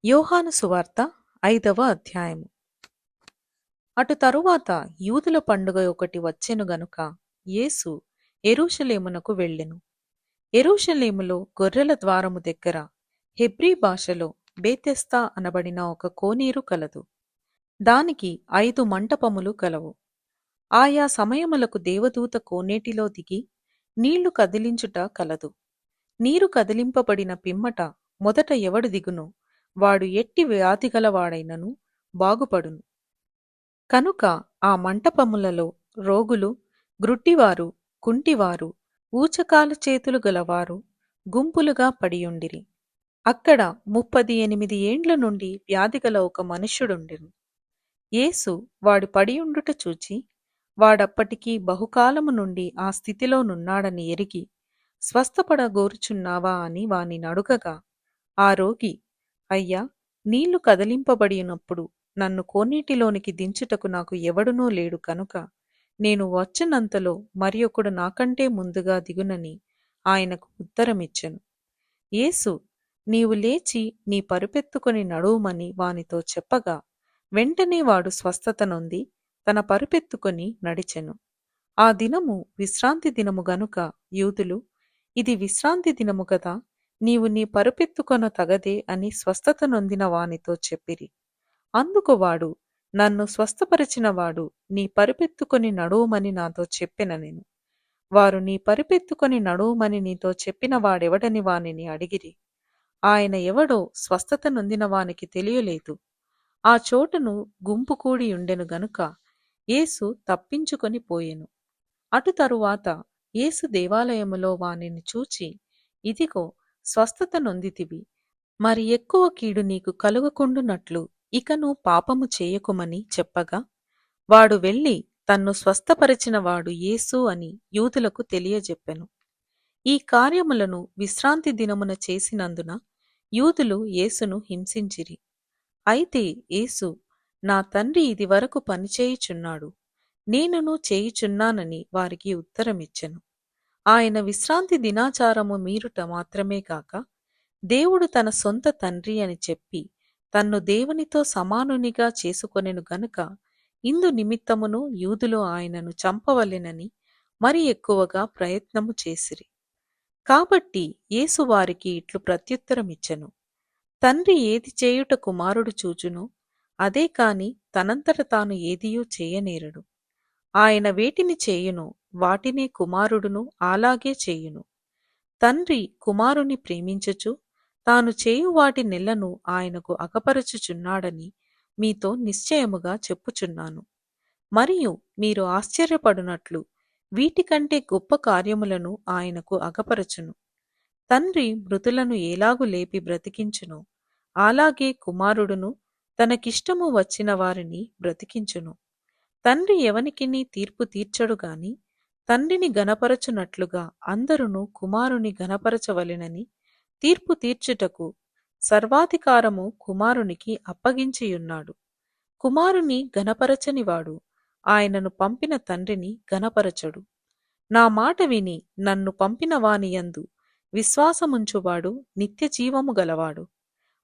యోహాను సువార్త 5వ అధ్యాయము. అటు తరువాత యూదుల పండుగ ఒకటి వచ్చెను గనుక యేసు యెరూషలేమునకు వెళ్ళెను. యెరూషలేములో గొర్రెల ద్వారము దగ్గర హెబ్రీ భాషలో బేతెస్దా అనబడిన ఒక కోనేరు కలదు. దానికి 5 మంటపములు కలవు. ఆయా సమయములకు దేవదూత కోనేటిలో దిగి నీళ్లు కదిలించుట కలదు. నీరు కదిలింపబడిన పిమ్మట మొదట ఎవడు దిగునో వాడు ఎట్టి వ్యాధిగలవాడైనను బాగుపడును. కనుక ఆ మంటపములలో రోగులు, గ్రుడ్డివారు, కుంటివారు, ఊచకాలు చేతులు గలవారు గుంపులుగా పడియుండిరి. అక్కడ 38 ఏండ్ల నుండి వ్యాధిగల ఒక మనుష్యుడుండెను. యేసు వాడు పడియుండుట చూచి వాడప్పటికీ బహుకాలము నుండి ఆ స్థితిలో నున్నాడని ఎరిగి, స్వస్థపడగోరుచున్నావా అని వానినడుగగా, ఆ రోగి, అయ్యా, నీళ్లు కదిలింపబడినప్పుడు నన్ను కోనేటిలోనికి దించుటకు నాకు ఎవడునూ లేడు కనుక నేను వచ్చినంతలో మరియొకడు నాకంటే ముందుగా దిగునని ఆయనకు ఉత్తరమిచ్చెను. యేసు, నీవు లేచి నీ పరుపెత్తుకొని నడువుమని వానితో చెప్పగా, వెంటనే వాడు స్వస్థత నొంది తన పరుపెత్తుకొని నడిచెను. ఆ దినము విశ్రాంతి దినము గనుక యూదులు, ఇది విశ్రాంతి దినము గదా, నీవు నీ పరుపెత్తుకొన తగదే అని స్వస్థత నొందిన వానితో చెప్పిరి. అందుకు వాడు, నన్ను స్వస్థపరిచినవాడు నీ పరుపెత్తుకొని నడువుమని నాతో చెప్పెననెను. వారు నీ పరుపెత్తుకొని నడువుమని నీతో చెప్పిన వాడెవడని వానిని అడిగిరి. ఆయన ఎవడో స్వస్థత నొందిన వానికి తెలియలేదు. ఆ చోటును గుంపు కూడి ఉండెను గనుక యేసు తప్పించుకొని పోయెను. అటు తరువాత యేసు దేవాలయములో వానిని చూచి, ఇదిగో, స్వస్థత నొందితివి, మరి ఎక్కువ కీడు నీకు కలుగకుండునట్లు ఇకను పాపము చేయకుమని చెప్పగా, వాడు వెళ్ళి తన్ను స్వస్థపరిచిన వాడు యేసు అని యూదులకు తెలియజెప్పెను. ఈ కార్యములను విశ్రాంతి దినమున చేసినందున యూదులు యేసును హింసించిరి. అయితే యేసు, నా తండ్రి ఇదివరకు పనిచేయుచున్నాడు, నేనును చేయుచున్నానని వారికి ఉత్తరమిచ్చెను. ఆయన విశ్రాంతి దినాచారము మీరుట మాత్రమే కాక, దేవుడు తన సొంత తండ్రి అని చెప్పి తన్ను దేవునితో సమానునిగా చేసుకొనెను గనుక ఇందు నిమిత్తమును యూదులు ఆయనను చంపవలెనని మరి ఎక్కువగా ప్రయత్నము చేసిరి. కాబట్టి యేసు వారికి ఇట్లు ప్రత్యుత్తరమిచ్చెను, తండ్రి ఏది చేయుట కుమారుడు చూచునో అదే కాని తనంతట తాను ఏదియూ చేయనేరడు. ఆయన వేటిని చేయునో వాటినే కుమారుడును అలాగే చేయును. తండ్రి కుమారుని ప్రేమించుచు తాను చేయు వాటి నెలను ఆయనకు అగపరచుచున్నాడని మీతో నిశ్చయముగా చెప్పుచున్నాను. మరియు మీరు ఆశ్చర్యపడునట్లు వీటికంటే గొప్ప కార్యములను ఆయనకు అగపరచును. తండ్రి మృతులను ఎలాగు లేపి బ్రతికించునో అలాగే కుమారుడును తనకిష్టము వచ్చిన వారిని బ్రతికించును. తండ్రి ఎవనికిని తీర్పు తీర్చడు గాని తండ్రిని గనపరచునట్లుగా అందరును కుమారుని గనపరచవలెనని తీర్పు తీర్చుటకు సర్వాధికారము కుమారునికి అప్పగించియున్నాడు. కుమారుని గనపరచనివాడు ఆయనను పంపిన తండ్రిని గనపరచడు. నా మాట విని నన్ను పంపిన వానియందు విశ్వాసముంచువాడు నిత్యజీవము గలవాడు.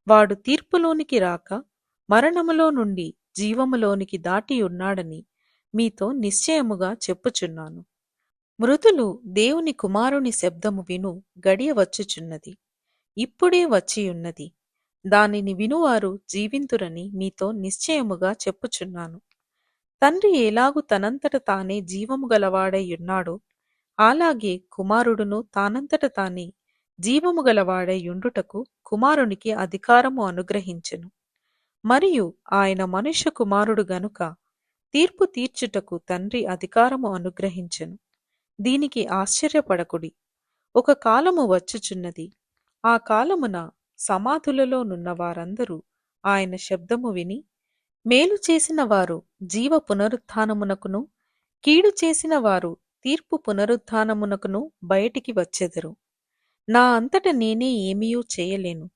వాడు తీర్పులోనికి రాక మరణములో నుండి జీవములోనికి దాటియున్నాడని మీతో నిశ్చయముగా చెప్పుచున్నాను. మృతులు దేవుని కుమారుని శబ్దము విను గడియ వచ్చుచున్నది, ఇప్పుడే వచ్చియున్నది. దానిని వినువారు జీవింతురని మీతో నిశ్చయముగా చెప్పుచున్నాను. తండ్రి ఎలాగు తనంతట తానే జీవము గలవాడై ఉన్నాడో అలాగే కుమారుడును తానంతట తానే జీవము గలవాడై యుండుటకు కుమారునికి అధికారము అనుగ్రహించెను. మరియు ఆయన మనుష్య కుమారుడు గనుక తీర్పు తీర్చుటకు తండ్రి అధికారము అనుగ్రహించెను. దీనికి ఆశ్చర్యపడకుడి. ఒక కాలము వచ్చుచున్నది, ఆ కాలమున సమాధులలో నున్న వారందరూ ఆయన శబ్దము విని, మేలు చేసిన వారు జీవ పునరుత్థానమునకును, కీడు చేసిన వారు తీర్పు పునరుత్థానమునకును బయటికి వచ్చెదరు. నా అంతట నేనే ఏమీయూ చేయలేను,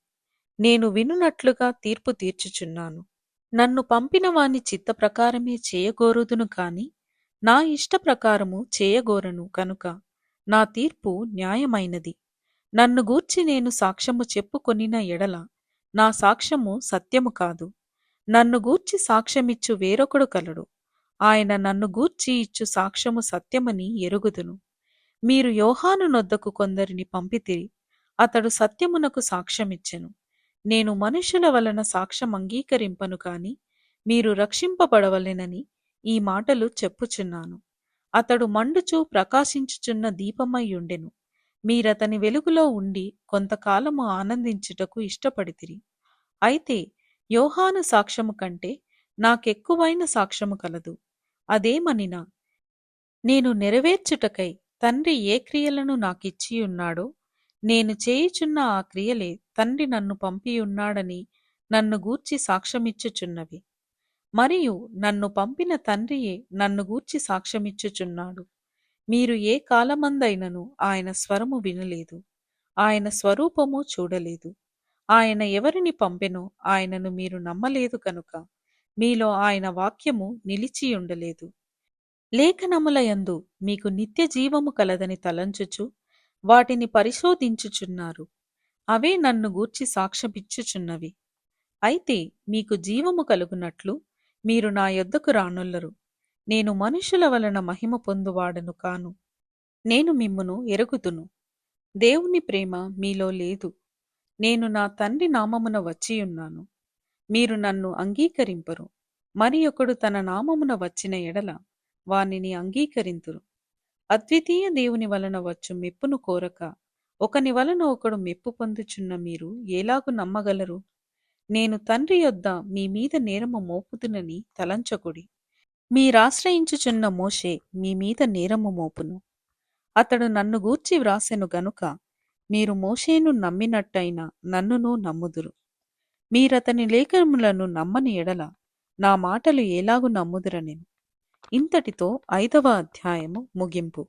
నేను వినునట్లుగా తీర్పు తీర్చుచున్నాను. నన్ను పంపిన వాని చిత్త ప్రకారమే చేయగోరుదును కాని నా ఇష్ట ప్రకారము చేయగోరను కనుక నా తీర్పు న్యాయమైనది. నన్ను గూర్చి నేను సాక్ష్యము చెప్పుకొనిన ఎడల నా సాక్ష్యము సత్యము కాదు. నన్ను గూర్చి సాక్ష్యమిచ్చు వేరొకడు కలడు. ఆయన నన్ను గూర్చి ఇచ్చు సాక్ష్యము సత్యమని ఎరుగుదును. మీరు యోహాను నొద్దకు కొందరిని పంపితిరి. అతడు సత్యమునకు సాక్ష్యమిచ్చెను. నేను మనుషుల వలన సాక్ష్యం అంగీకరింపను కాని మీరు రక్షింపబడవలెనని ఈ మాటలు చెప్పుచున్నాను. అతడు మండుచూ ప్రకాశించుచున్న దీపమయ్యుండెను. మీరతని వెలుగులో ఉండి కొంతకాలము ఆనందించుటకు ఇష్టపడితిరి. అయితే యోహాను సాక్ష్యము కంటే నాకెక్కువైన సాక్ష్యము కలదు. అదేమనినా, నేను నెరవేర్చుటకై తండ్రి ఏ క్రియలను నాకిచ్చియున్నాడో నేను చేయుచున్న ఆ క్రియలే తండ్రి నన్ను పంపియున్నాడని నన్ను గూర్చి సాక్ష్యమిచ్చుచున్నవి. మరియు నన్ను పంపిన తండ్రియే నన్ను గూర్చి సాక్ష్యమిచ్చుచున్నాడు. మీరు ఏ కాలమందైనను ఆయన స్వరము వినలేదు, ఆయన స్వరూపము చూడలేదు. ఆయన ఎవరిని పంపెనో ఆయనను మీరు నమ్మలేదు కనుక మీలో ఆయన వాక్యము నిలిచియుండలేదు. లేఖనములయందు మీకు నిత్య జీవము కలదని తలంచుచు వాటిని పరిశోధించుచున్నారు. అవే నన్ను గూర్చి సాక్ష్యమిచ్చుచున్నవి. అయితే మీకు జీవము కలుగునట్లు మీరు నా యొద్దకు రానొల్లరు. నేను మనుషుల వలన మహిమ పొందువాడను కాను. నేను మిమ్మును ఎరుగుదును. దేవుని ప్రేమ మీలో లేదు. నేను నా తండ్రి నామమున వచ్చియున్నాను. మీరు నన్ను అంగీకరింపరు. మరి ఒకడు తన నామమున వచ్చిన ఎడల వానిని అంగీకరింతురు. అద్వితీయ దేవుని వలన వచ్చు మెప్పును కోరక ఒకని వలన ఒకడు మెప్పు పొందుచున్న మీరు ఎలాగు నమ్మగలరు? నేను తండ్రి యొద్ద మీ మీద నేరము మోపుదునని తలంచకుడి. మీరాశ్రయించుచున్న మోషే మీ మీద నేరము మోపును. అతడు నన్ను గూర్చి వ్రాసెను గనుక మీరు మోషేను నమ్మినట్టయిన నన్నును నమ్ముదురు. మీరతని లేఖనములను నమ్మని ఎడల నా మాటలు ఎలాగు నమ్ముదురనెను. ఇంతటితో 5వ అధ్యాయము ముగింపు.